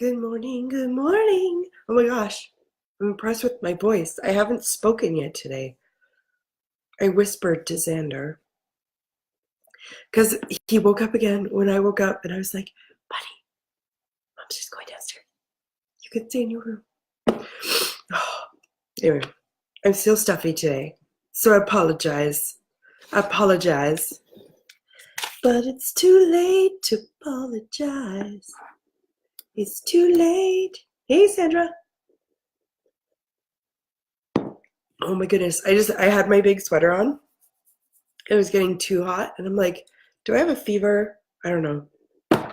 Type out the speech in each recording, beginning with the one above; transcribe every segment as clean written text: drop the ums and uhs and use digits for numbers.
Good morning, good morning. Oh my gosh, I'm impressed with my voice. I haven't spoken yet today. I whispered to Xander because he woke up again when I woke up, and I was like, buddy, Mom's just going downstairs. You can stay in your room. Anyway, I'm still stuffy today, so I apologize. Apologize. But it's too late to apologize. It's too late. Hey, Sandra. Oh my goodness. I had my big sweater on. It was getting too hot, and I'm like, do I have a fever? I don't know. I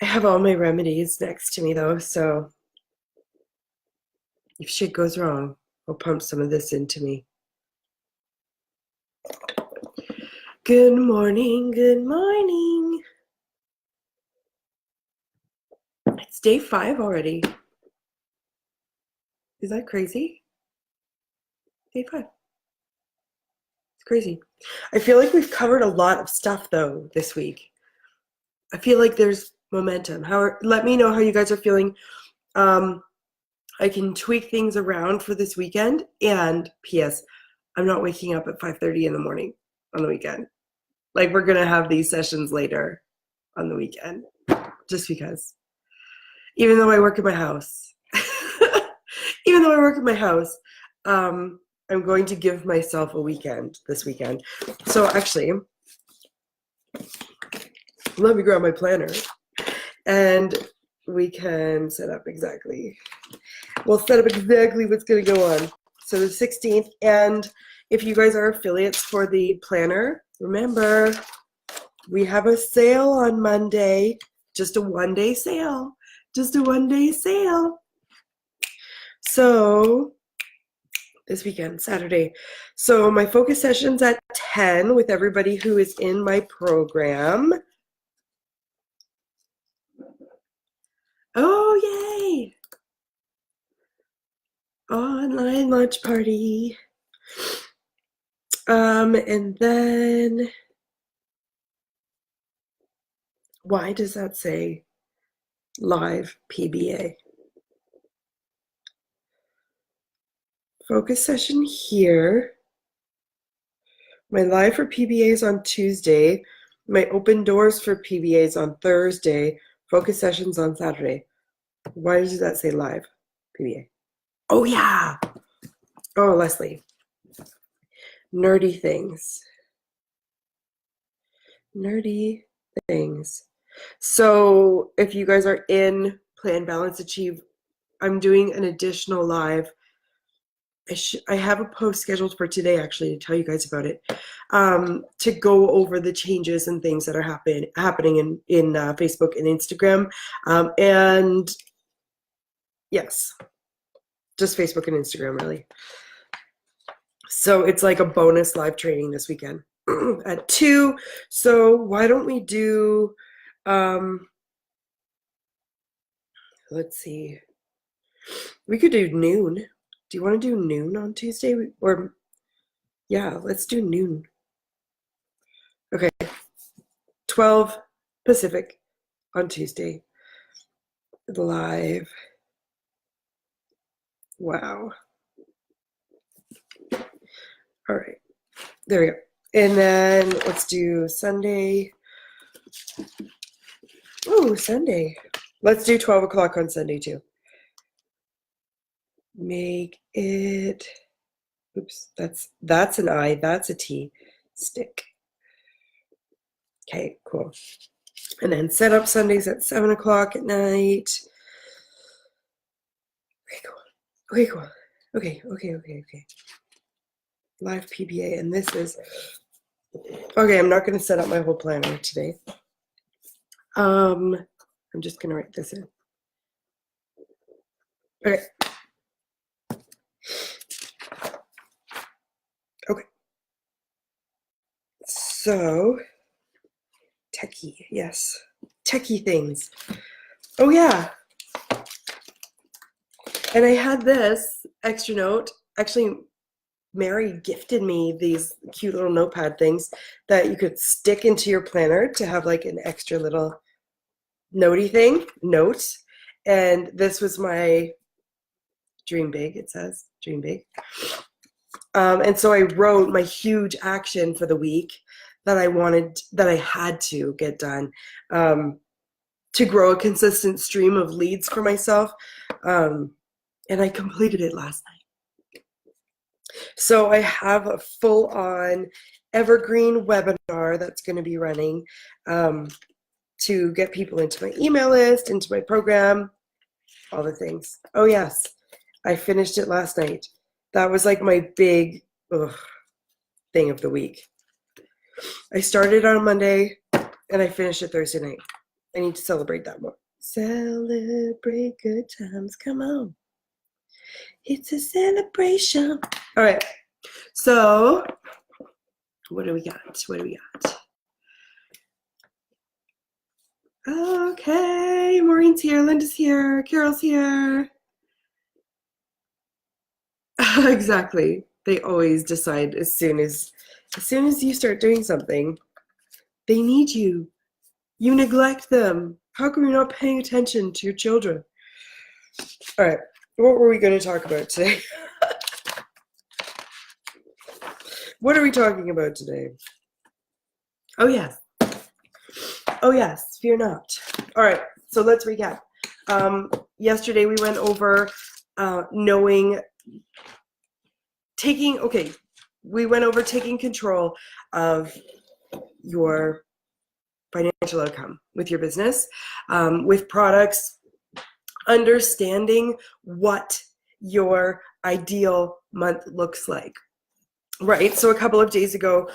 have all my remedies next to me though, so if shit goes wrong, I'll pump some of this into me. Good morning, good morning. It's day 5 already. Is that crazy? Day 5. It's crazy. I feel like we've covered a lot of stuff though this week. I feel like there's momentum. Let me know how you guys are feeling. I can tweak things around for this weekend. And P.S. I'm not waking up at 5:30 in the morning on the weekend. Like, we're going to have these sessions later on the weekend. Just because. Even though I work in my house. I'm going to give myself a weekend this weekend. So actually, let me grab my planner. And we can set up exactly. We'll set up exactly what's going to go on. So the 16th, and if you guys are affiliates for the planner, remember, we have a sale on Monday. Just a one-day sale. Just a one-day sale. So this weekend, Saturday. So my focus session's at 10 with everybody who is in my program. Oh, yay! Online lunch party. And then, why does that say live PBA? Focus session here. My live for PBAs on Tuesday. My open doors for PBAs on Thursday. Focus sessions on Saturday. Why does that say live PBA? Oh, yeah. Oh, Leslie. Nerdy things. Nerdy things. So if you guys are in Plan, Balance, Achieve, I'm doing an additional live. I have a post scheduled for today, actually, to tell you guys about it, to go over the changes and things that are happening in Facebook and Instagram. And yes, just Facebook and Instagram, really. So it's like a bonus live training this weekend at 2. So why don't we do, let's see, we could do noon. Do you want to do noon on Tuesday? Or, yeah, let's do noon. Okay, 12 Pacific on Tuesday. Live. Wow. All right, there we go. And then let's do Sunday. Oh, Sunday. Let's do 12 o'clock on Sunday too. Make it, oops, that's an I, that's a T, stick. Okay, cool. And then set up Sundays at 7 o'clock at night. Okay, cool. Okay. Live PBA, and this is, okay, I'm not going to set up my whole planner today. I'm just going to write this in. Okay. Okay. So, techie, yes. Techie things. Oh, yeah. And I had this extra note. Actually, Mary gifted me these cute little notepad things that you could stick into your planner to have like an extra little notey thing, note. And this was my dream big, it says, dream big. And so I wrote my huge action for the week that I had to get done to grow a consistent stream of leads for myself. And I completed it last night. So I have a full-on evergreen webinar that's going to be running to get people into my email list, into my program, all the things. Oh, yes. I finished it last night. That was like my big thing of the week. I started on Monday and I finished it Thursday night. I need to celebrate that more. Celebrate good times. Come on. It's a celebration. All right. So what do we got? What do we got? Okay. Maureen's here. Linda's here. Carol's here. Exactly. They always decide as soon as you start doing something, they need you. You neglect them. How come you're not paying attention to your children? All right. What were we going to talk about today? What are we talking about today? Oh, yes. Oh, yes. Fear not. All right. So let's recap. Yesterday we went over we went over taking control of your financial outcome with your business, with products, understanding what your ideal month looks like, right? So 3 days ago,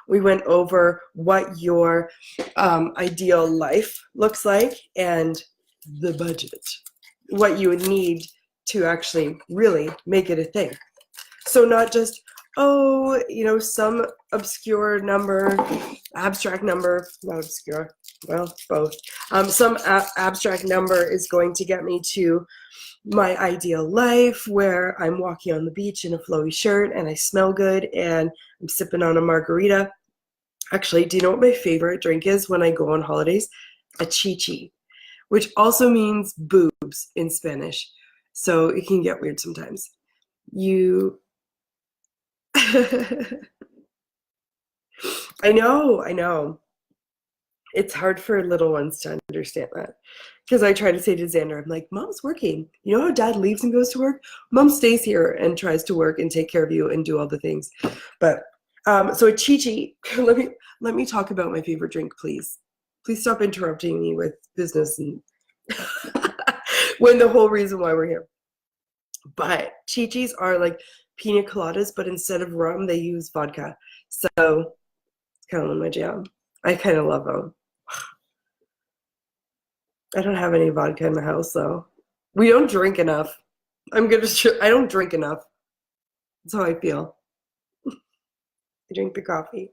we went over what your ideal life looks like and the budget, what you would need to actually really make it a thing. So not just, some obscure number, abstract number, not obscure, well, both. Some abstract number is going to get me to my ideal life where I'm walking on the beach in a flowy shirt and I smell good and I'm sipping on a margarita. Actually, do you know what my favorite drink is when I go on holidays? A chichi, which also means boobs in Spanish. So it can get weird sometimes. I know. It's hard for little ones to understand that. Because I try to say to Xander, I'm like, Mom's working. You know how Dad leaves and goes to work? Mom stays here and tries to work and take care of you and do all the things. But so a chichi, let me talk about my favorite drink, please. Please stop interrupting me with business and when the whole reason why we're here. But chichis are like pina coladas, but instead of rum, they use vodka. So it's kind of my jam. I kind of love them. I don't have any vodka in the house, though. We don't drink enough. I don't drink enough. That's how I feel. I drink the coffee.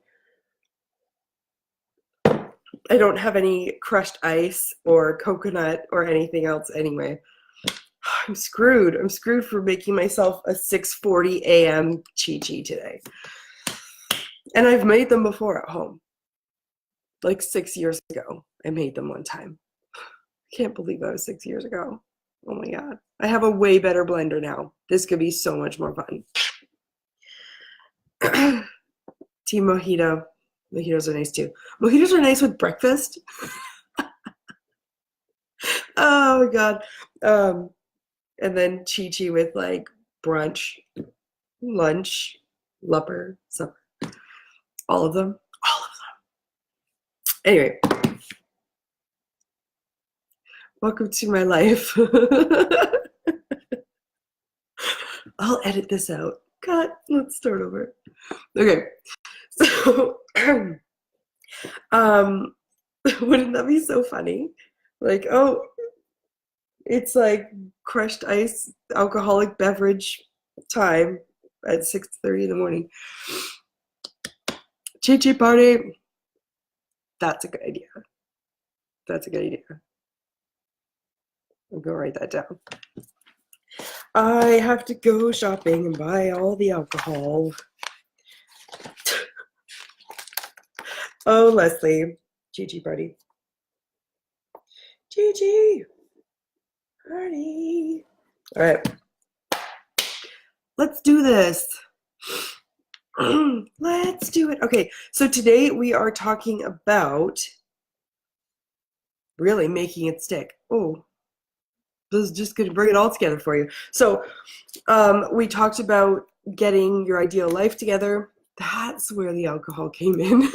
I don't have any crushed ice or coconut or anything else anyway. I'm screwed. I'm screwed for making myself a 6:40 a.m. chichi today. And I've made them before at home. Like 6 years ago, I made them one time. I can't believe that was 6 years ago. Oh my God. I have a way better blender now. This could be so much more fun. Team mojito. Mojitos are nice too. Mojitos are nice with breakfast. Oh my God. And then chi-chi with like brunch, lunch, supper. All of them. Anyway. Welcome to my life. I'll edit this out. Cut. Let's start over. Okay. So, wouldn't that be so funny? Like, oh, it's like crushed ice, alcoholic beverage time at 6:30 in the morning. Chi-chi party. That's a good idea. That's a good idea. I'll go write that down. I have to go shopping and buy all the alcohol. Oh, Leslie, GG party. GG party. All right. Let's do this. Let's do it. Okay, so today we are talking about really making it stick. Oh, this is just going to bring it all together for you. So we talked about getting your ideal life together. That's where the alcohol came in.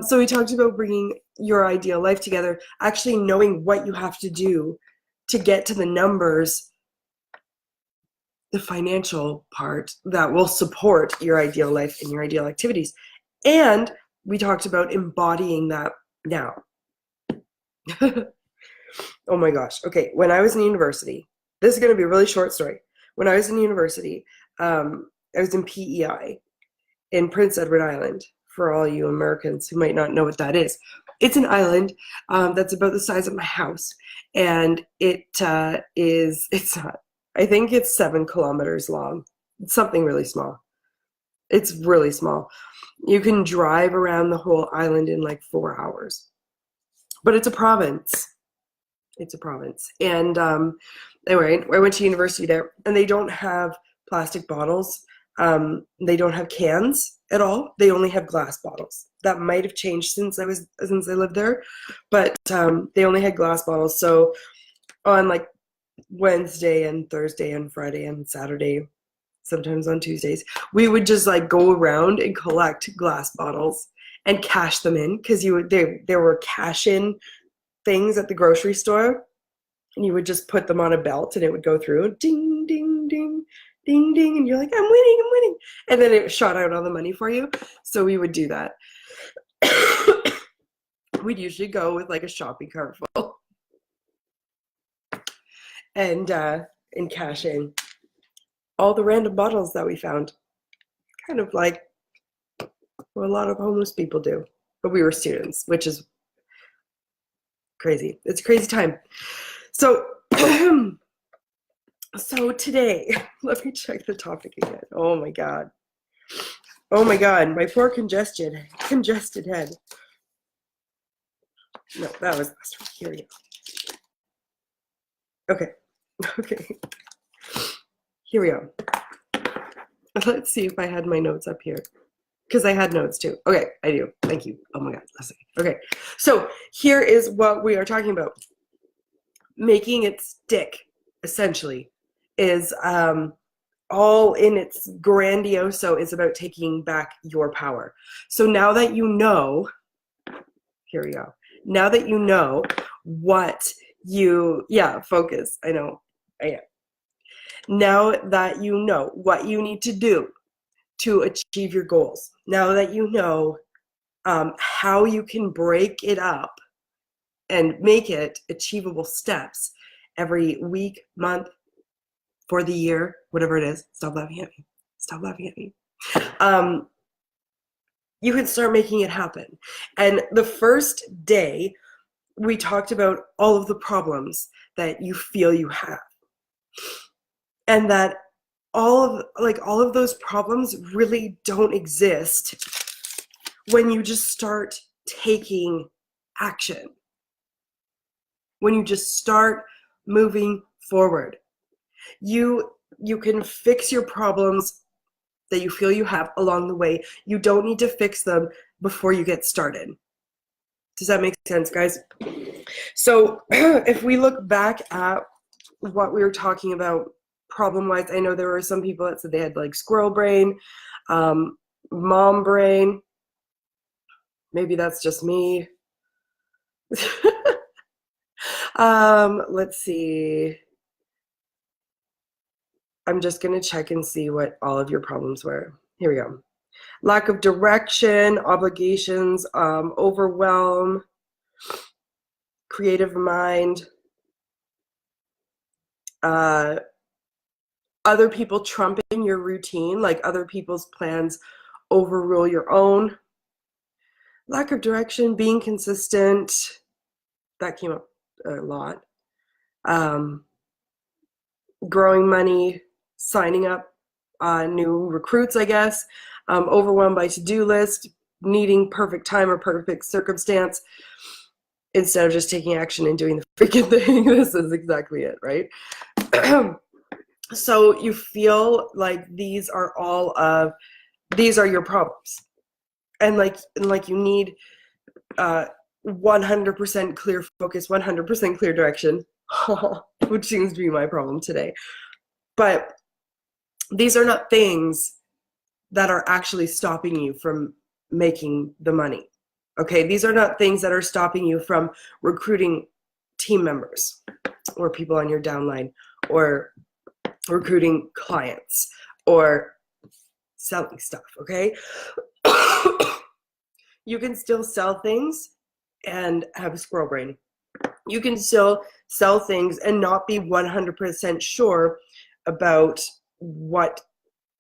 So we talked about bringing your ideal life together, actually knowing what you have to do to get to the numbers, the financial part that will support your ideal life and your ideal activities. And we talked about embodying that now. Oh my gosh. Okay, when I was in university, this is going to be a really short story. When I was in university, I was in PEI in Prince Edward Island, for all you Americans who might not know what that is. It's an island that's about the size of my house, and it's not, I think it's 7 kilometers long. It's something really small. It's really small. You can drive around the whole island in like 4 hours. But it's a province. It's a province. And anyway, I went to university there, and they don't have plastic bottles. They don't have cans at all. They only have glass bottles. That might have changed since I lived there, but they only had glass bottles. So on like Wednesday and Thursday and Friday and Saturday, sometimes on Tuesdays, we would just like go around and collect glass bottles and cash them in, because there were cash in things at the grocery store, and you would just put them on a belt and it would go through, ding ding ding ding ding, and you're like, I'm winning, and then it shot out all the money for you. So we would do that. We'd usually go with like a shopping cart full and cash in all the random bottles that we found, kind of like what a lot of homeless people do. But we were students, which is crazy. It's a crazy time. So so today, let me check the topic again. Oh my god, my poor congested head. No, that was last week. Here we go. Okay. Here we go. Let's see if I had my notes up here, because I had notes too. Okay, I do. Thank you. Oh my god, listen. Okay, so here is what we are talking about. Making it stick, essentially, is all in its grandioso is about taking back your power. So now that you know, here we go. Now that you know what you, focus. I know. I am. Now that you know what you need to do to achieve your goals, now that you know how you can break it up and make it achievable steps every week, month, for the year, whatever it is. Stop laughing at me. Stop laughing at me. You can start making it happen. And the first day, we talked about all of the problems that you feel you have. And that all of those problems really don't exist when you just start taking action. When you just start moving forward. You can fix your problems that you feel you have along the way. You don't need to fix them before you get started. Does that make sense, guys? So if we look back at what we were talking about problem-wise, I know there were some people that said they had like squirrel brain, mom brain. Maybe that's just me. Let's see. I'm just going to check and see what all of your problems were. Here we go. Lack of direction, obligations, overwhelm, creative mind, other people trumping your routine, like other people's plans overrule your own. Lack of direction, being consistent, that came up a lot. Growing money, signing up new recruits, I guess. Overwhelmed by to-do list, needing perfect time or perfect circumstance instead of just taking action and doing the freaking thing. This is exactly it, right? So you feel like these are your problems, and like you need 100% clear focus, 100% clear direction, which seems to be my problem today. But these are not things that are actually stopping you from making the money. Okay, these are not things that are stopping you from recruiting team members or people on your downline or recruiting clients or selling stuff, okay? You can still sell things and have a squirrel brain. You can still sell things and not be 100% sure about what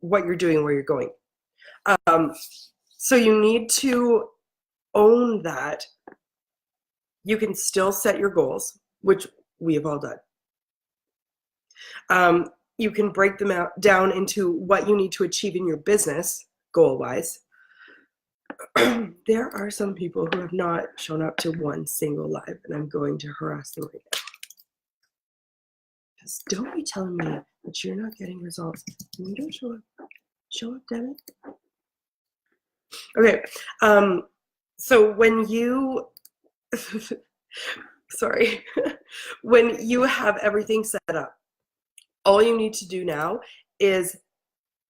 you're doing, where you're going. So you need to own that. You can still set your goals, which we have all done. You can break them down into what you need to achieve in your business, goal-wise. There are some people who have not shown up to one single live, and I'm going to harass them right now. Because don't be telling me that you're not getting results when you don't show up. Show up, damn it. Okay, so when you, sorry, when you have everything set up, all you need to do now is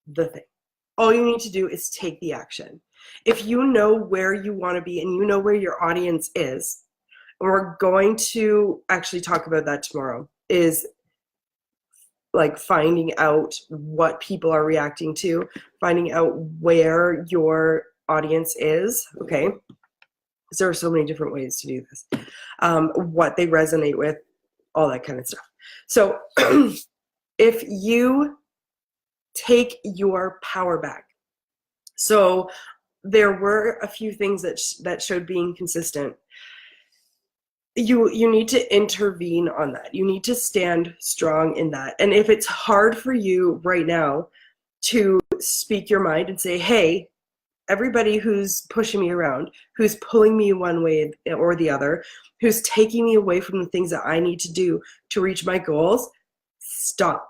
the thing. All you need to do is take the action. If you know where you want to be and you know where your audience is, and we're going to actually talk about that tomorrow, is like finding out what people are reacting to, finding out where your audience is, okay? Because there are so many different ways to do this. What they resonate with, all that kind of stuff. So if you take your power back, so there were a few things that showed being consistent. You need to intervene on that. You need to stand strong in that. And if it's hard for you right now to speak your mind and say, hey, everybody who's pushing me around, who's pulling me one way or the other, who's taking me away from the things that I need to do to reach my goals, stop.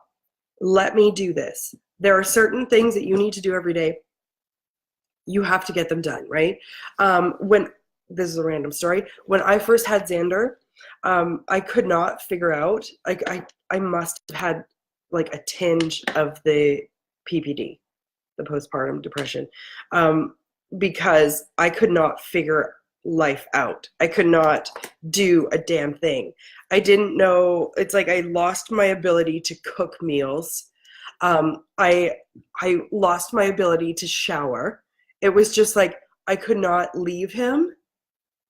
Let me do this. There are certain things that you need to do every day. You have to get them done, right? This is a random story. When I first had Xander, I could not figure out, I must have had like a tinge of the PPD, the postpartum depression, because I could not figure life out. I could not do a damn thing. I didn't know, it's like I lost my ability to cook meals. I lost my ability to shower. It was just like I could not leave him.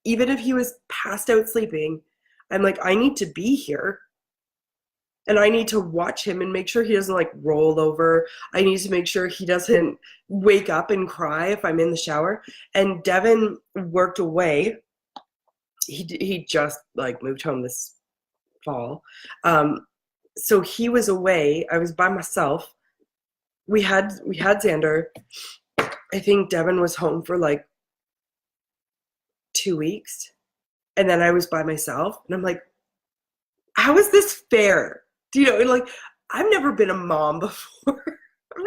Even if he was passed out sleeping, I'm like, I need to be here. And I need to watch him and make sure he doesn't like roll over. I need to make sure he doesn't wake up and cry if I'm in the shower. And Devin worked away. He just like moved home this fall. So he was away. I was by myself. We had Xander. I think Devin was home for like 2 weeks. And then I was by myself. And I'm like, how is this fair? Do you know, like, I've never been a mom before. I've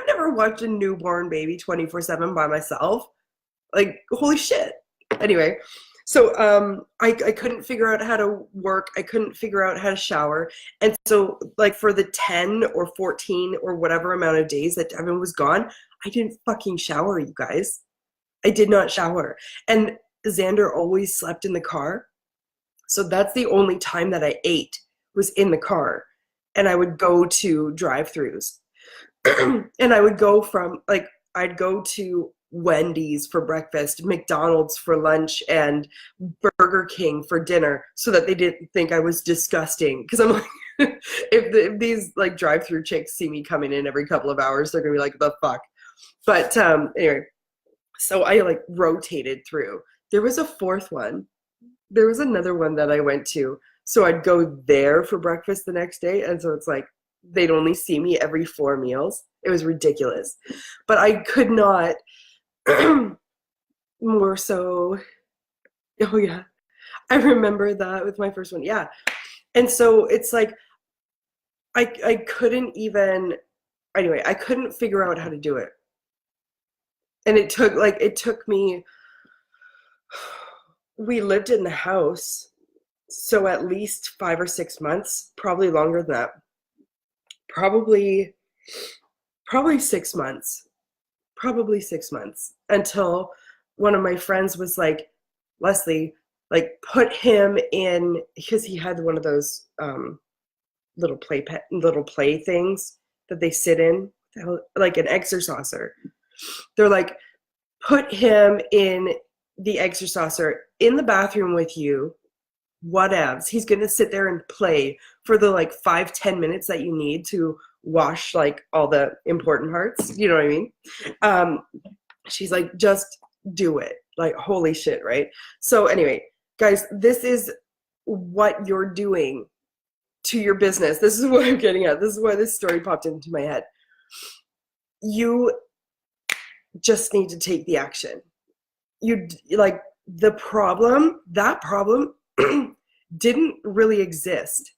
never watched a newborn baby 24/7 by myself. Like, holy shit. Anyway, so I couldn't figure out how to work. I couldn't figure out how to shower. And so like for the 10 or 14 or whatever amount of days that Devin was gone, I didn't fucking shower, you guys. I did not shower. And Xander always slept in the car. So that's the only time that I ate was in the car. And I would go to drive-thrus. And I would go from, like, I'd go to Wendy's for breakfast, McDonald's for lunch, and Burger King for dinner so that they didn't think I was disgusting. Because I'm like, if these, like, drive-thru chicks see me coming in every couple of hours, they're going to be like, the fuck? But anyway, so I, like, rotated through. There was a fourth one. There was another one that I went to. So I'd go there for breakfast the next day. And so it's like, they'd only see me every 4 meals. It was ridiculous. But I could not, more so. Oh yeah, I remember that with my first one. Yeah. And so it's like I couldn't even, anyway, I couldn't figure out how to do it. And it took me, we lived in the house, so at least 5 or 6 months, probably longer than that. Probably probably 6 months. Probably 6 months until one of my friends was like, Leslie, like put him in, because he had one of those little play things that they sit in, like an exerciser. They're like, put him in the exerciser in the bathroom with you, whatevs. He's gonna sit there and play for the like 5-10 minutes that you need to wash like all the important parts. You know what I mean? Um, she's like, just do it. Like, holy shit, right? So anyway, guys, this is what you're doing to your business. This is what I'm getting at. This is why this story popped into my head. You just need to take the action. You like the problem, that problem didn't really exist.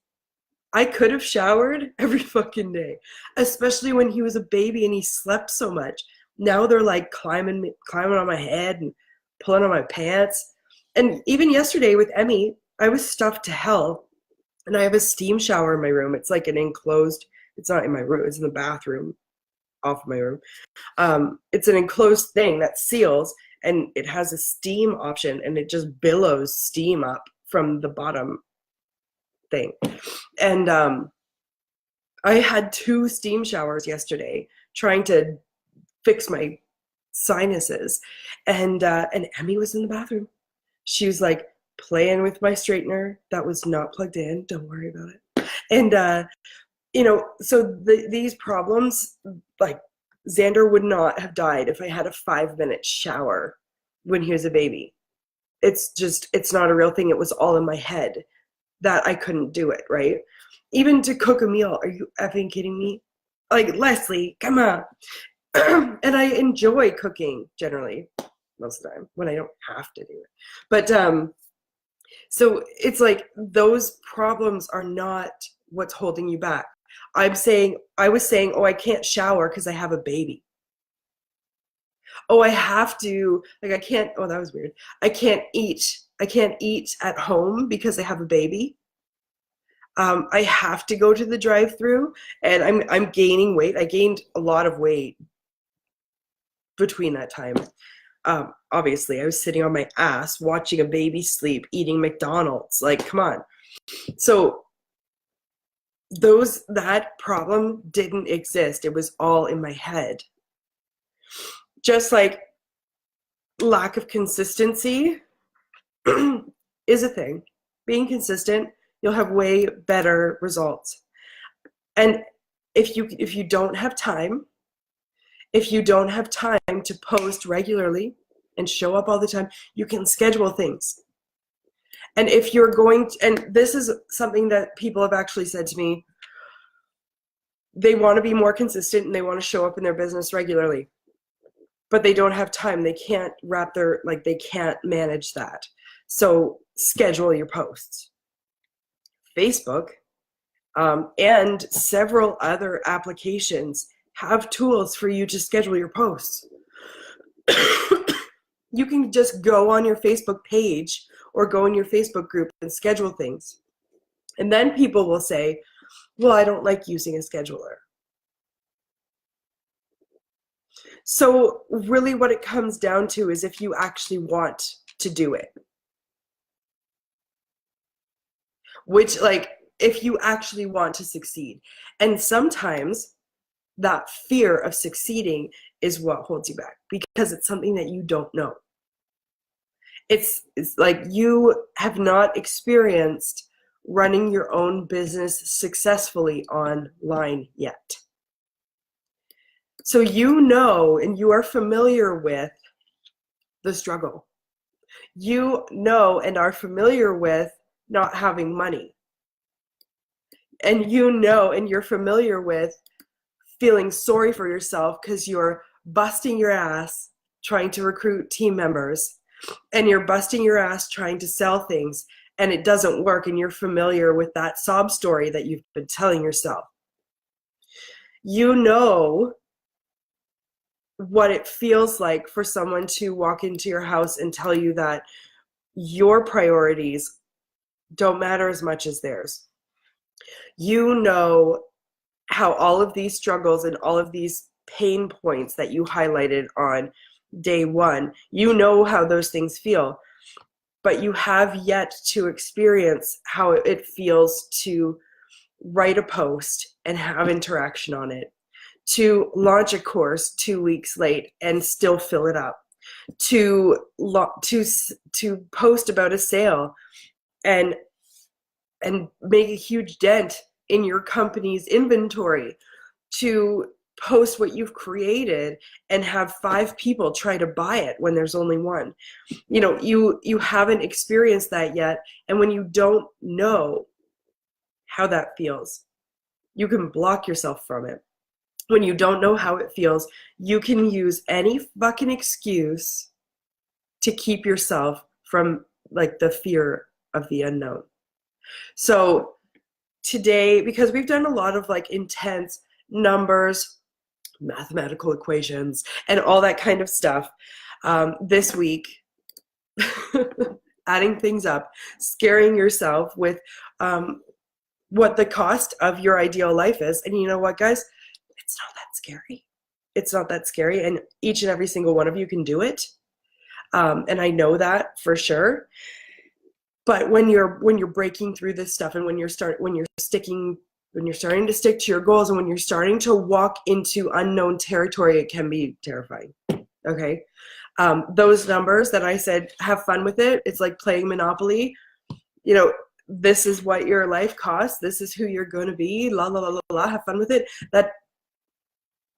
I could have showered every fucking day, especially when he was a baby and he slept so much. Now they're like climbing on my head and pulling on my pants. And even yesterday with Emmy, I was stuffed to hell. And I have a steam shower in my room. It's like an enclosed, it's not in my room, it's in the bathroom off of my room. It's an enclosed thing that seals, and it has a steam option, and it just billows steam up from the bottom thing. And I had 2 steam showers yesterday trying to fix my sinuses, and Emmy was in the bathroom. She was like playing with my straightener that was not plugged in. Don't worry about it. And so these problems, like Xander would not have died if I had a 5-minute shower when he was a baby. It's not a real thing. It was all in my head that I couldn't do it, right? Even to cook a meal. Are you effing kidding me? Like, Leslie, come on. And I enjoy cooking generally most of the time when I don't have to do it. But so it's like those problems are not what's holding you back. I was saying, oh, I can't shower because I have a baby. Oh, I have to, like, I can't, oh, that was weird. I can't eat at home because I have a baby. I have to go to the drive-through, and I'm gaining weight. I gained a lot of weight between that time. Obviously, I was sitting on my ass watching a baby sleep, eating McDonald's. Like, come on. So that problem didn't exist. It was all in my head. Just like lack of consistency is a thing. Being consistent, you'll have way better results. And if you don't have time, to post regularly and show up all the time, you can schedule things. And if you're going to, and this is something that people have actually said to me, they want to be more consistent and they want to show up in their business regularly, but they don't have time. They can't they can't manage that. So schedule your posts. Facebook and several other applications have tools for you to schedule your posts. You can just go on your Facebook page or go in your Facebook group and schedule things. And then people will say, well, I don't like using a scheduler. So really what it comes down to is if you actually want to do it. Which, like, if you actually want to succeed. And sometimes that fear of succeeding is what holds you back because it's something that you don't know. It's like you have not experienced running your own business successfully online yet. So you know and you are familiar with the struggle. You know and are familiar with not having money. And you know and you're familiar with feeling sorry for yourself because you're busting your ass trying to recruit team members, and you're busting your ass trying to sell things, and it doesn't work, and you're familiar with that sob story that you've been telling yourself. You know what it feels like for someone to walk into your house and tell you that your priorities don't matter as much as theirs. You know how all of these struggles and all of these pain points that you highlighted on day one, you know how those things feel, but you have yet to experience how it feels to write a post and have interaction on it, to launch a course 2 weeks late and still fill it up, to post about a sale and make a huge dent in your company's inventory, to post what you've created and have 5 people try to buy it when there's only one. You know, you haven't experienced that yet, and when you don't know how that feels, you can block yourself from it. When you don't know how it feels, you can use any fucking excuse to keep yourself from like the fear of the unknown. So today, because we've done a lot of like intense numbers, mathematical equations, and all that kind of stuff, this week, adding things up, scaring yourself with what the cost of your ideal life is. And you know what, guys? It's not that scary. It's not that scary, and each and every single one of you can do it. And I know that for sure. But when you're breaking through this stuff, and when you're starting to stick to your goals, and when you're starting to walk into unknown territory, it can be terrifying. Okay, those numbers that I said, have fun with it. It's like playing Monopoly. You know, this is what your life costs. This is who you're going to be. La la la la la. Have fun with it.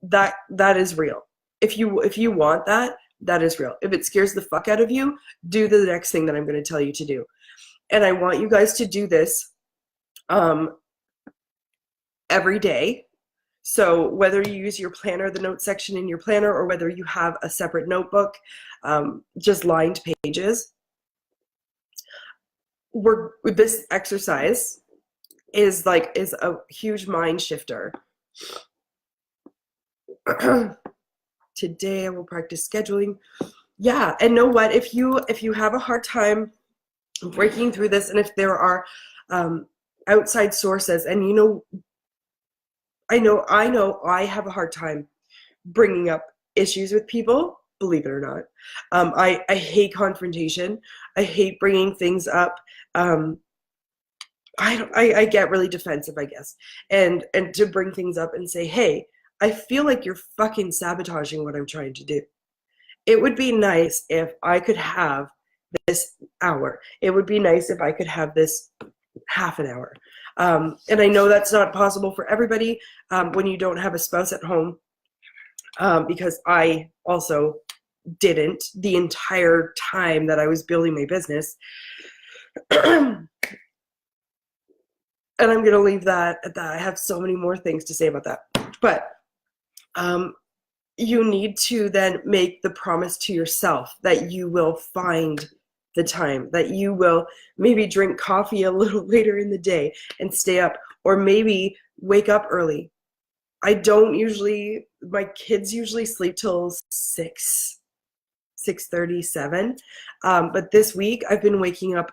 That is real. If you want that, that is real. If it scares the fuck out of you, do the next thing that I'm going to tell you to do. And I want you guys to do this every day. So whether you use your planner, the notes section in your planner, or whether you have a separate notebook, just lined pages, this exercise is a huge mind shifter. Today I will practice scheduling. Yeah, and know what? If you have a hard time breaking through this, and if there are outside sources, and I know I have a hard time bringing up issues with people, believe it or not. I hate confrontation. I hate bringing things up. I get really defensive, I guess, and to bring things up and say, hey, I feel like you're fucking sabotaging what I'm trying to do. It would be nice if I could have this hour. It would be nice if I could have this half an hour. And I know that's not possible for everybody when you don't have a spouse at home, because I also didn't the entire time that I was building my business. And I'm going to leave that at that. I have so many more things to say about that. But you need to then make the promise to yourself that you will find the time, that you will maybe drink coffee a little later in the day and stay up, or maybe wake up early. My kids usually sleep till 6:30, 7. But this week I've been waking up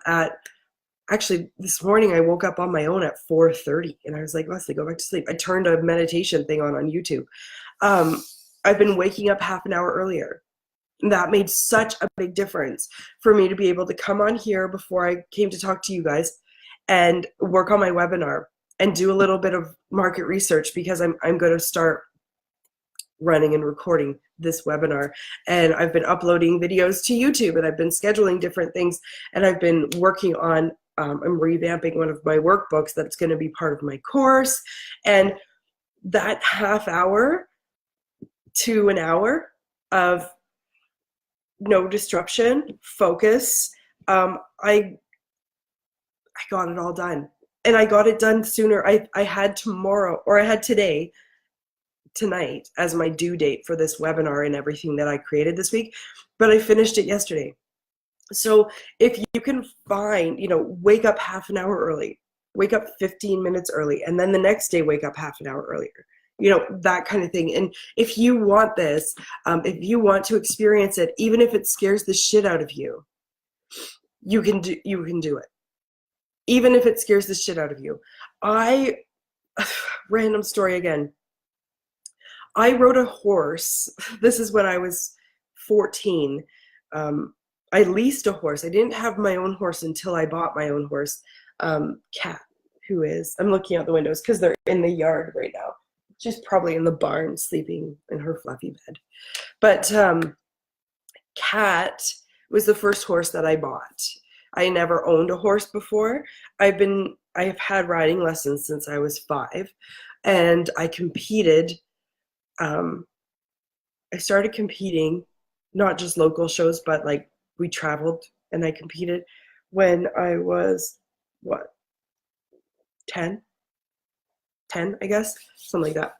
actually this morning I woke up on my own at 4:30, and I was like, Leslie, go back to sleep. I turned a meditation thing on YouTube. I've been waking up half an hour earlier. That made such a big difference for me to be able to come on here before I came to talk to you guys and work on my webinar and do a little bit of market research, because I'm going to start running and recording this webinar. And I've been uploading videos to YouTube, and I've been scheduling different things, and I've been working on I'm revamping one of my workbooks that's going to be part of my course. And that half hour to an hour of no disruption, focus, I got it all done. And I got it done sooner. I had tomorrow, or I had today, tonight as my due date for this webinar and everything that I created this week, but I finished it yesterday. So if you can find, wake up half an hour early, wake up 15 minutes early, and then the next day wake up half an hour earlier, that kind of thing. And if you want this, if you want to experience it, even if it scares the shit out of you, you can do it. Even if it scares the shit out of you. Random story again. I rode a horse. This is when I was 14. I leased a horse. I didn't have my own horse until I bought my own horse. Kat, I'm looking out the windows because they're in the yard right now. She's probably in the barn sleeping in her fluffy bed. But Kat was the first horse that I bought. I never owned a horse before. I have had riding lessons since I was 5, and I competed. I started competing, not just local shows, but like we traveled and I competed when I was 10, I guess, something like that.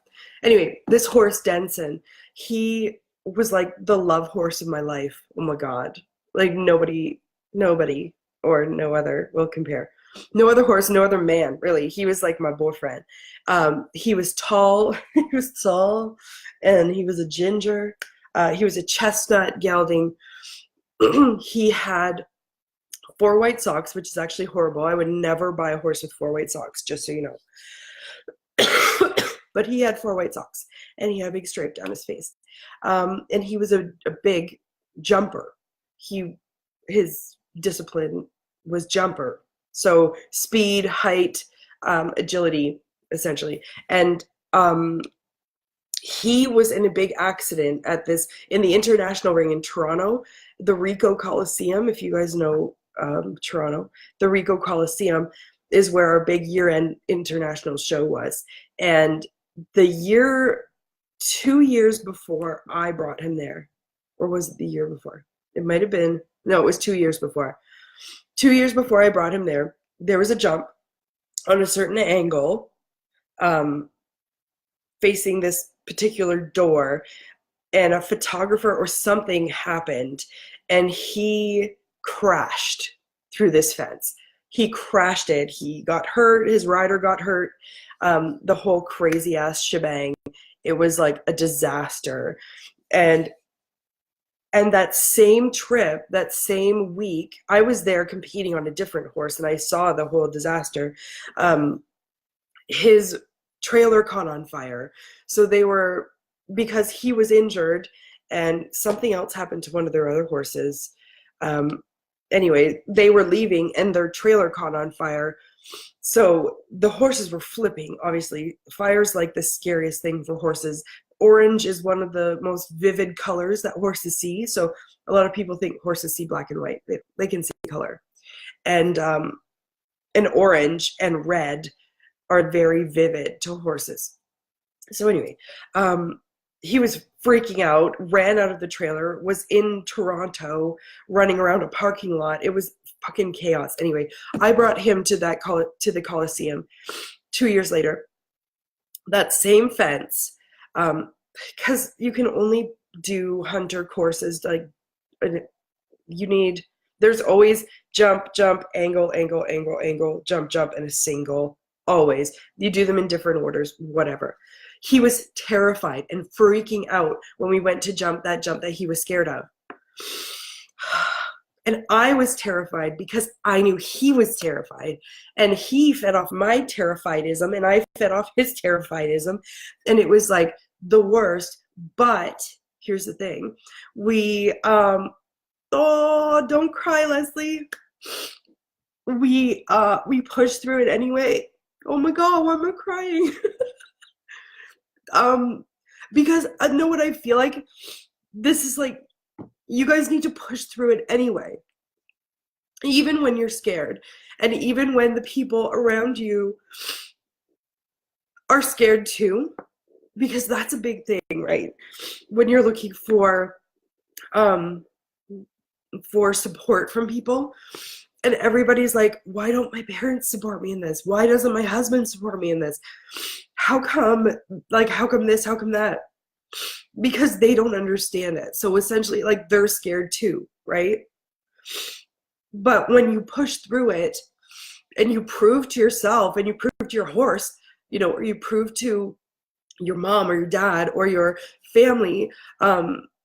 Anyway, this horse, Denson, he was like the love horse of my life. Oh my God. Like nobody or no other will compare. No other horse, no other man, really. He was like my boyfriend. He was tall, and he was a ginger. He was a chestnut gelding. He had 4 white socks, which is actually horrible. I would never buy a horse with 4 white socks, just so you know. But he had 4 white socks, and he had a big stripe down his face. And he was a big jumper. His discipline was jumper. So speed, height, agility, essentially. And he was in a big accident in the International Ring in Toronto, the Ricoh Coliseum. If you guys know Toronto, the Ricoh Coliseum is where our big year-end international show was. And 2 years before I brought him there, or was it the year before? It might have been, no, it was 2 years before. 2 years before I brought him there was a jump on a certain angle facing this particular door, and a photographer or something happened, and he crashed through this fence. He crashed it. He got hurt. His rider got hurt. The whole crazy ass shebang. It was like a disaster. And that same trip, that same week, I was there competing on a different horse, and I saw the whole disaster. His trailer caught on fire. So because he was injured and something else happened to one of their other horses. Anyway, they were leaving and their trailer caught on fire. So the horses were flipping, obviously. Fire's like the scariest thing for horses. Orange is one of the most vivid colors that horses see. So a lot of people think horses see black and white. They can see color. And orange and red are very vivid to horses. So anyway, he was freaking out, ran out of the trailer, was in Toronto, running around a parking lot. It was fucking chaos. Anyway, I brought him to the Coliseum 2 years later. That same fence, because you can only do hunter courses, like there's always jump, angle, jump, and a single. Always. You do them in different orders, whatever. He was terrified and freaking out when we went to jump that he was scared of. And I was terrified because I knew he was terrified, and he fed off my terrifiedism and I fed off his terrifiedism, and it was like the worst. But here's the thing. We don't cry, Leslie. We pushed through it anyway. Oh my God, why am I crying? Because I know what I feel like. This is like, you guys need to push through it anyway. Even when you're scared. And even when the people around you are scared too. Because that's a big thing, right? When you're looking for support from people. And everybody's like, why don't my parents support me in this? Why doesn't my husband support me in this? How come, like, how come this? How come that? Because they don't understand it. So essentially, like, they're scared too, right? But when you push through it and you prove to yourself and you prove to your horse, you know, or you prove to your mom or your dad or your family,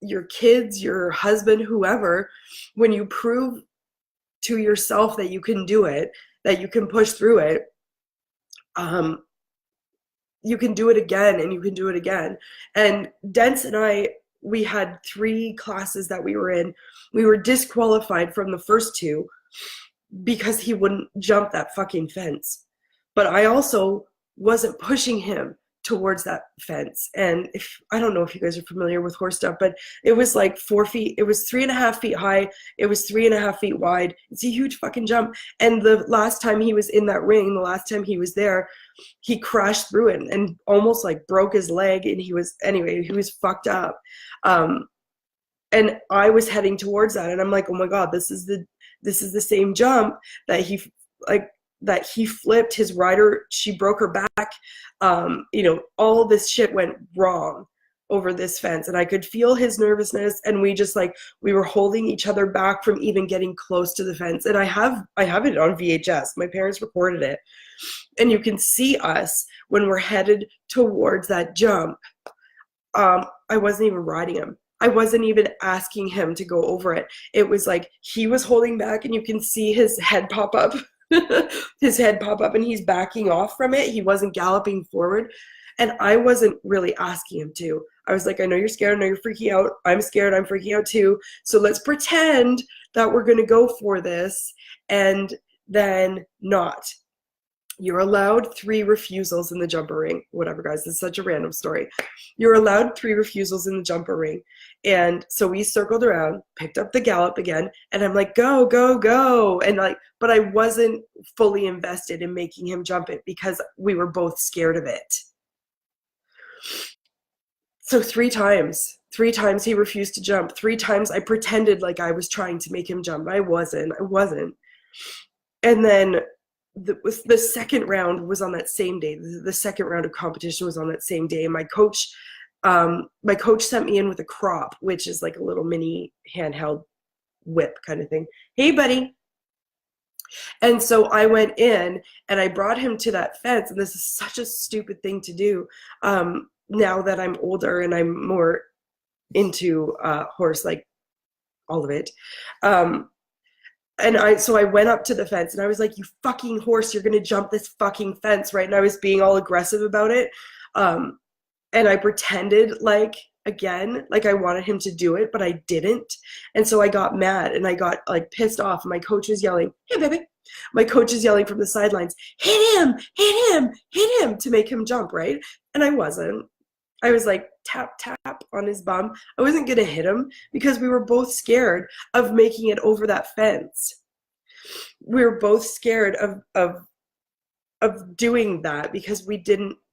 your kids, your husband, whoever, when you prove to yourself that you can do it, that you can push through it, you can do it again and you can do it again. And Dents and I, we had 3 classes that we were in. We were disqualified from the first 2 because he wouldn't jump that fucking fence. But I also wasn't pushing him towards that fence. And if I don't know if you guys are familiar with horse stuff, but it was like 4 feet, it was 3.5 feet high, it was 3.5 feet wide. It's a huge fucking jump. And the last time he was in that ring, the last time he was there, he crashed through it and almost like broke his leg, and he was fucked up. And I was heading towards that, and I'm like, oh my god, this is the same jump that he flipped his rider. She broke her back. You know, all this shit went wrong over this fence, and I could feel his nervousness, and we were holding each other back from even getting close to the fence. And I have it on VHS. My parents recorded it, and you can see us when we're headed towards that jump. I wasn't even riding him. I wasn't even asking him to go over it. It was like he was holding back, and you can see his head pop up. His head pop up, and he's backing off from it. He wasn't galloping forward, and I wasn't really asking him to. I was like, I know you're scared. I know you're freaking out. I'm scared. I'm freaking out too. So let's pretend that we're going to go for this, and then not. You're allowed 3 refusals in the jumper ring. Whatever, guys. This is such a random story. You're allowed 3 refusals in the jumper ring. And so we circled around, picked up the gallop again, and I'm like, go, go, go. And but I wasn't fully invested in making him jump it because we were both scared of it. So 3 times he refused to jump. 3 times I pretended like I was trying to make him jump. I wasn't. And then the second round was on that same day. The second round of competition was on that same day. And my coach sent me in with a crop, which is like a little mini handheld whip kind of thing. Hey, buddy. And so I went in and I brought him to that fence. And this is such a stupid thing to do. Now that I'm older and I'm more into horse, like all of it. So I went up to the fence and I was like, you fucking horse, you're going to jump this fucking fence, right? And I was being all aggressive about it. And I pretended like I wanted him to do it, but I didn't. And so I got mad and I got like pissed off. And my coach was yelling, hey, baby. My coach is yelling from the sidelines, hit him, hit him, hit him, to make him jump, right? And I wasn't. I was like, tap, tap on his bum. I wasn't going to hit him because we were both scared of making it over that fence. We were both scared of doing that because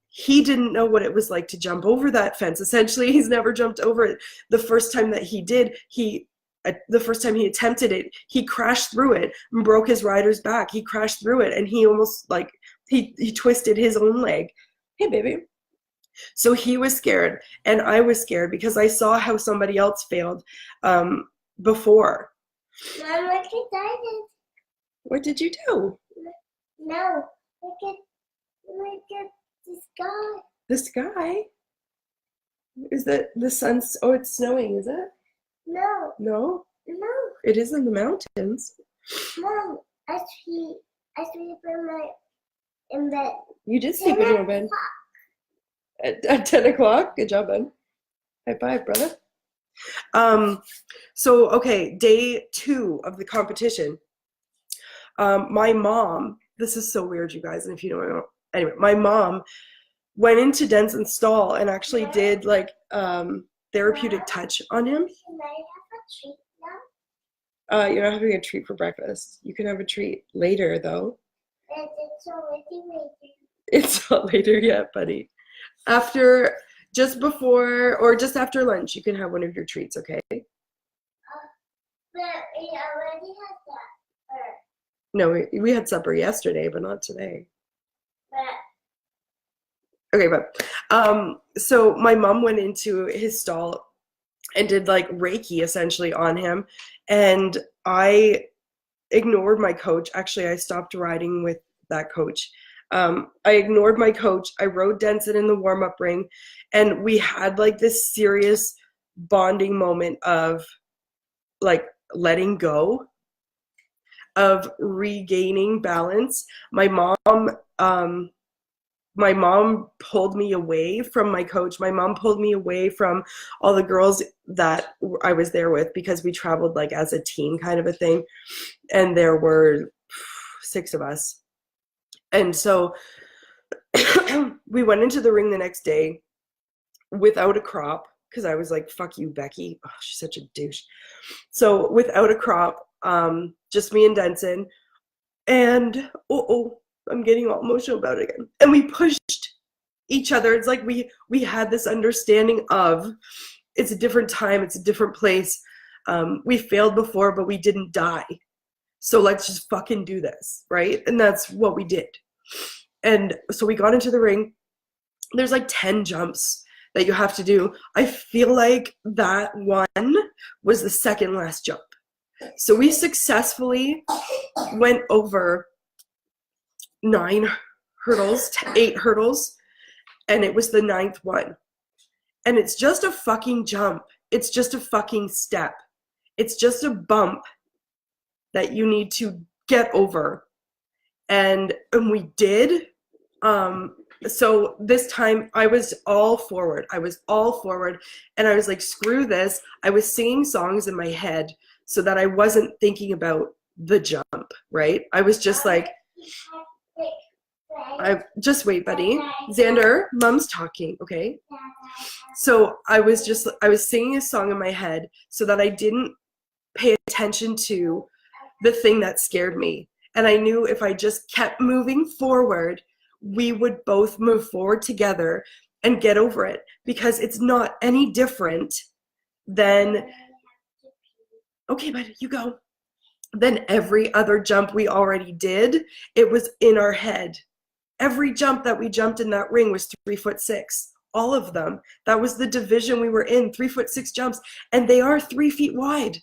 he didn't know what it was like to jump over that fence. Essentially, he's never jumped over it. The first time that he did, the first time he attempted it, he crashed through it and broke his rider's back. He crashed through it and he almost he twisted his own leg. Hey, baby. So he was scared and I was scared because I saw how somebody else failed before. Mom, look at that. What did you do? No, look at the sky. The sky? Is that the sun's? Oh, it's snowing, is it? No. No? No. It is in the mountains. Mom, I sleep in bed. You did sleep in your bed. At 10 o'clock? Good job, Ben. High five, brother. So, okay, day 2 of the competition. My mom, this is so weird, you guys, and if you don't know, anyway, my mom went into Denson's stall and actually did like therapeutic touch on him. Can I have a treat now? You're not having a treat for breakfast. You can have a treat later, though. It's already later. It's not later yet, buddy. Just before or just after lunch, you can have one of your treats, okay? But we already had that. No, we had supper yesterday, but not today. But Okay, but so my mom went into his stall and did like Reiki essentially on him, and I ignored my coach. Actually, I stopped riding with that coach. I ignored my coach. I rode Denson in the warm-up ring, and we had like this serious bonding moment of like letting go, of regaining balance. Um, my mom pulled me away from my coach. My mom pulled me away from all the girls that I was there with, because we traveled like as a team kind of a thing. And there were 6 of us. And so we went into the ring the next day without a crop, because I was like, fuck you, Becky. Oh, she's such a douche. So without a crop, just me and Denson. And I'm getting all emotional about it again. And we pushed each other. It's like we had this understanding of, it's a different time, it's a different place. We failed before, but we didn't die. So let's just fucking do this, right? And that's what we did. And so we got into the ring. There's like 10 jumps that you have to do. I feel like that one was the second last jump. So we successfully went over 9 hurdles, 8 hurdles, and it was the 9th one. And it's just a fucking jump. It's just a fucking step. It's just a bump that you need to get over. And we did. So this time I was all forward. And I was like, screw this. I was singing songs in my head so that I wasn't thinking about the jump, right? I was just like, just wait, buddy. Xander, mom's talking, okay? So I was singing a song in my head so that I didn't pay attention to the thing that scared me. And I knew if I just kept moving forward, we would both move forward together and get over it, because it's not any different than, okay, buddy, you go. Than every other jump we already did. It was in our head. Every jump that we jumped in that ring was 3'6". All of them. That was the division we were in, 3'6" jumps. And they are 3 feet wide.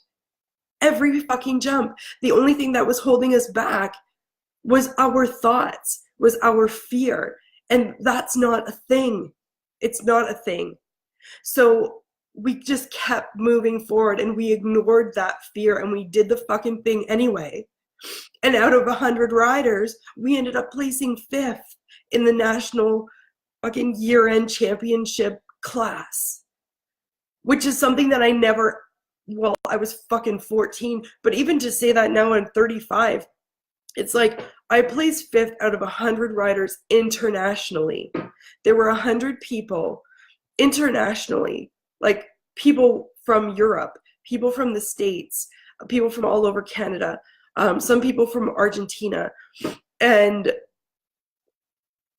Every fucking jump. The only thing that was holding us back was our thoughts, was our fear. And that's not a thing. It's not a thing. So we just kept moving forward, and we ignored that fear, and we did the fucking thing anyway. And out of 100 riders, we ended up placing 5th in the national fucking year-end championship class, which is something that I never, well, I was fucking 14, but even to say that now I'm 35, it's like I placed 5th out of 100 riders internationally. There were 100 people internationally, like people from Europe, people from the States, people from all over Canada, some people from Argentina. And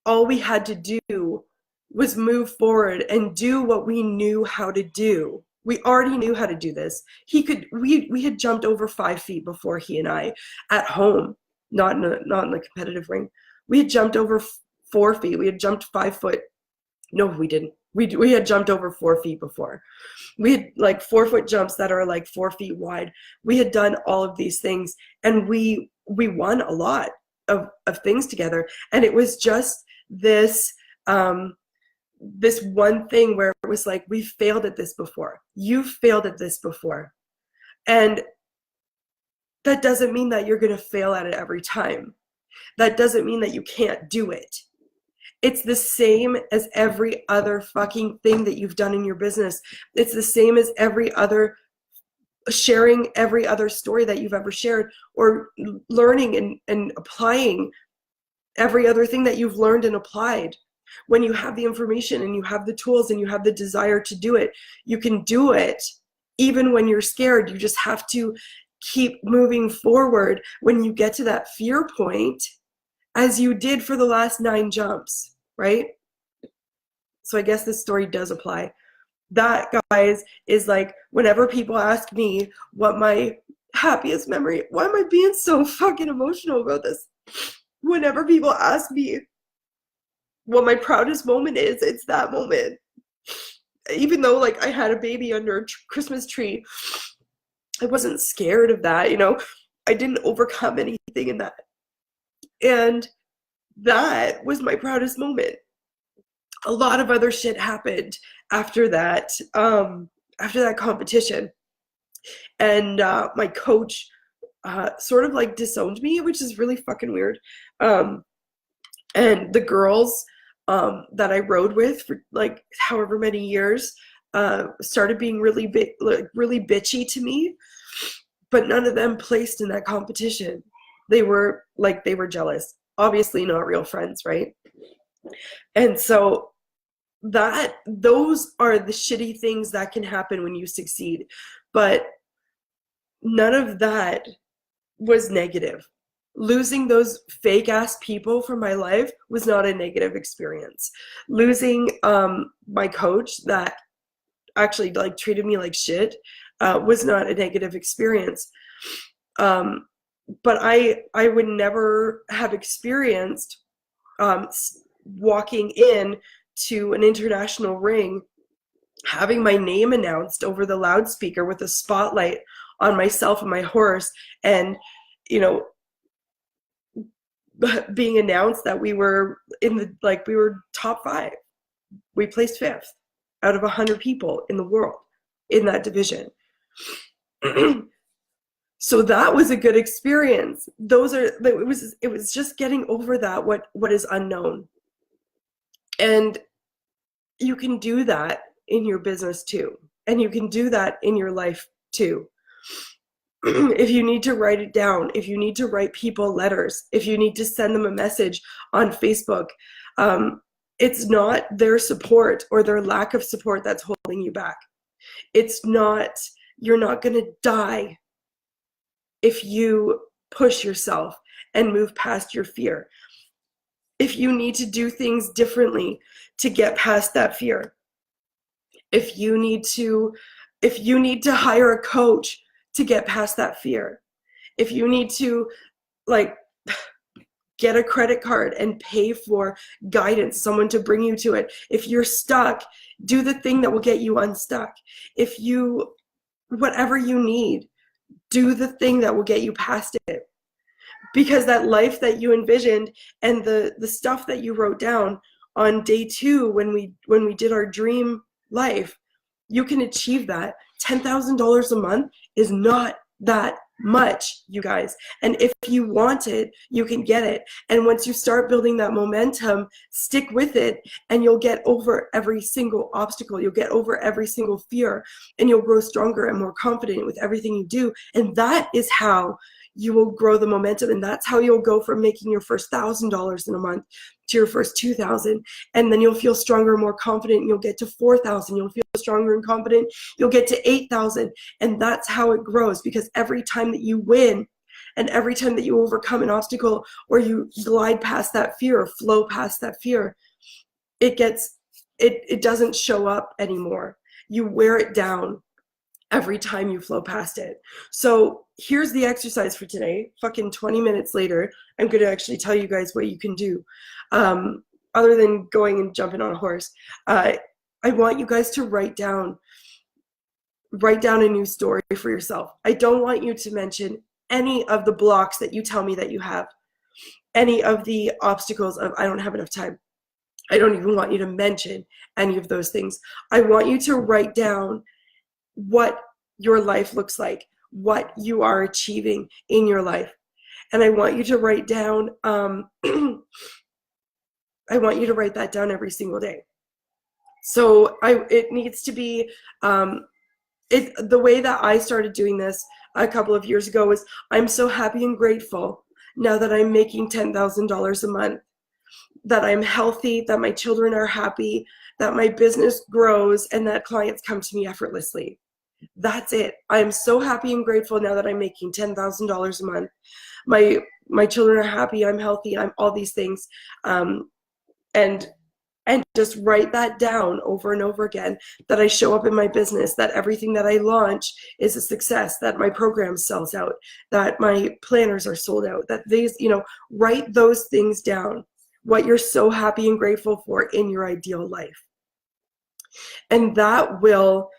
all we had to do was move forward and do what we knew how to do. We already knew how to do this. We had jumped over 5 feet before, he and I, at home, not in the competitive ring. We had jumped over 4 feet. We had jumped 5 foot. No, we didn't. We had jumped over 4 feet before. We had like 4-foot jumps that are like 4 feet wide. We had done all of these things, and we won a lot of things together. And it was just this this one thing where it was like, we failed at this before. You've failed at this before. And that doesn't mean that you're going to fail at it every time. That doesn't mean that you can't do it. It's the same as every other fucking thing that you've done in your business. It's the same as sharing every other story that you've ever shared, or learning and applying every other thing that you've learned and applied. When you have the information and you have the tools and you have the desire to do it, you can do it even when you're scared. You just have to keep moving forward when you get to that fear point, as you did for the last 9 jumps, right? So I guess this story does apply. That, guys, is like, whenever people ask me what my happiest memory. Why am I being so fucking emotional about this? Whenever people ask me what my proudest moment is, it's that moment. Even though like I had a baby under a Christmas tree, I wasn't scared of that, you know. I didn't overcome anything in that. And that was my proudest moment. A lot of other shit happened after that competition. And my coach sort of like disowned me, which is really fucking weird. And the girls that I rode with for like however many years started being really bitchy to me, but none of them placed in that competition. They were jealous. Obviously not real friends, right? And so those are the shitty things that can happen when you succeed. But none of that was negative. Losing those fake ass people from my life was not a negative experience. Losing my coach that actually like treated me like shit was not a negative experience. But I would never have experienced walking in to an international ring, having my name announced over the loudspeaker with a spotlight on myself and my horse, and you know, being announced that we were we were top 5. We placed 5th out of 100 people in the world in that division. So that was a good experience. It was just getting over that, what is unknown. And you can do that in your business too. And you can do that in your life too. If you need to write it down, if you need to write people letters, if you need to send them a message on Facebook, it's not their support or their lack of support that's holding you back. You're not going to die if you push yourself and move past your fear. If you need to do things differently to get past that fear, if you need to hire a coach to get past that fear, if you need to like get a credit card and pay for guidance, someone to bring you to it, if you're stuck, do the thing that will get you unstuck. Whatever you need, do the thing that will get you past it. Because that life that you envisioned and the stuff that you wrote down on day 2 when we did our dream life, you can achieve that. $10,000 a month is not that much, you guys. And if you want it, you can get it. And once you start building that momentum, stick with it, and you'll get over every single obstacle. You'll get over every single fear, and you'll grow stronger and more confident with everything you do. And that is how you will grow the momentum. And that's how you'll go from making your first $1,000 in a month to your first 2,000. And then you'll feel stronger and more confident. And you'll get to 4,000. You'll feel stronger and confident. You'll get to 8,000. And that's how it grows, because every time that you win and every time that you overcome an obstacle or you glide past that fear or flow past that fear, it doesn't show up anymore. You wear it down every time you flow past it. So here's the exercise for today. Fucking 20 minutes later, I'm going to actually tell you guys what you can do. Other than going and jumping on a horse, I want you guys to write down a new story for yourself. I don't want you to mention any of the blocks that you tell me that you have, any of the obstacles of I don't have enough time. I don't even want you to mention any of those things. I want you to write down what your life looks like, what you are achieving in your life. And I want you to write down, I want you to write that down every single day. So it needs to be, the way that I started doing this a couple of years ago was, I'm so happy and grateful now that I'm making $10,000 a month, that I'm healthy, that my children are happy, that my business grows, and that clients come to me effortlessly. That's it. I'm so happy and grateful now that I'm making $10,000 a month. My children are happy, I'm healthy, I'm all these things. And and just write that down over and over again, that I show up in my business, that everything that I launch is a success, that my program sells out, that my planners are sold out, that these, write those things down, what you're so happy and grateful for in your ideal life. And that will,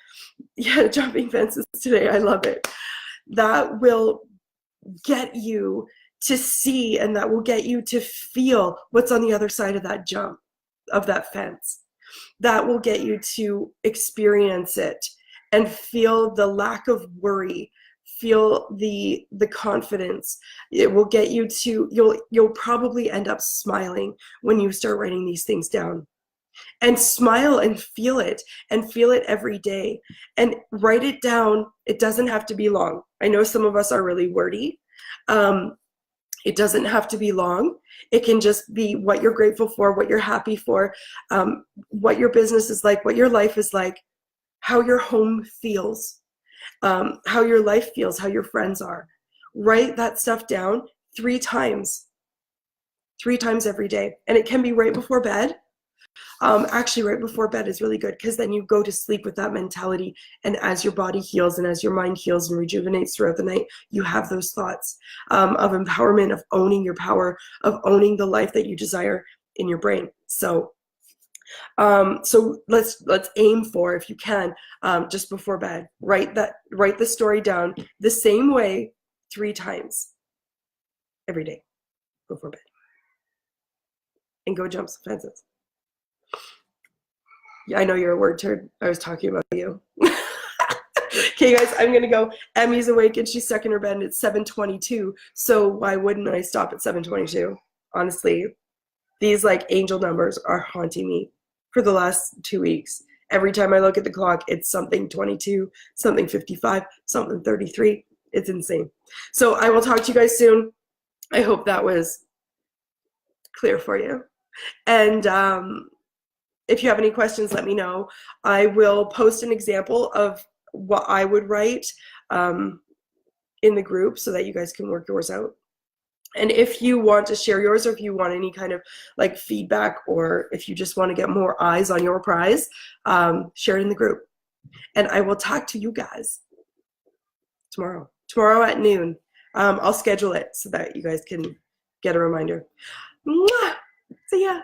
jumping fences today, I love it. That will get you to see, and that will get you to feel what's on the other side of that jump, of that fence. That will get you to experience it and feel the lack of worry, feel the confidence. It will get you to, you'll probably end up smiling when you start writing these things down. And smile and feel it every day, and write it down. It doesn't have to be long. I know some of us are really wordy. It doesn't have to be long. It can just be what you're grateful for, what you're happy for, what your business is like, what your life is like, how your home feels, how your life feels, how your friends are. Write that stuff down 3 times every day. And it can be right before bed. Actually, right before bed is really good, because then you go to sleep with that mentality, and as your body heals and as your mind heals and rejuvenates throughout the night, you have those thoughts of empowerment, of owning your power, of owning the life that you desire in your brain. So let's aim for, if you can, just before bed, write the story down the same way 3 times every day before bed, and go jump some fences. Yeah, I know you're a word turd. I was talking about you. Okay, guys, I'm gonna go. Emmy's awake and she's stuck in her bed, and it's 7:22. So why wouldn't I stop at 7:22? Honestly, these angel numbers are haunting me for the last 2 weeks. Every time I look at the clock, it's something 22, something 55, something 33. It's insane. So I will talk to you guys soon. I hope that was clear for you. And if you have any questions, let me know. I will post an example of what I would write in the group so that you guys can work yours out. And if you want to share yours, or if you want any kind of feedback, or if you just want to get more eyes on your prize, share it in the group. And I will talk to you guys tomorrow at noon. I'll schedule it so that you guys can get a reminder. Mwah! See ya.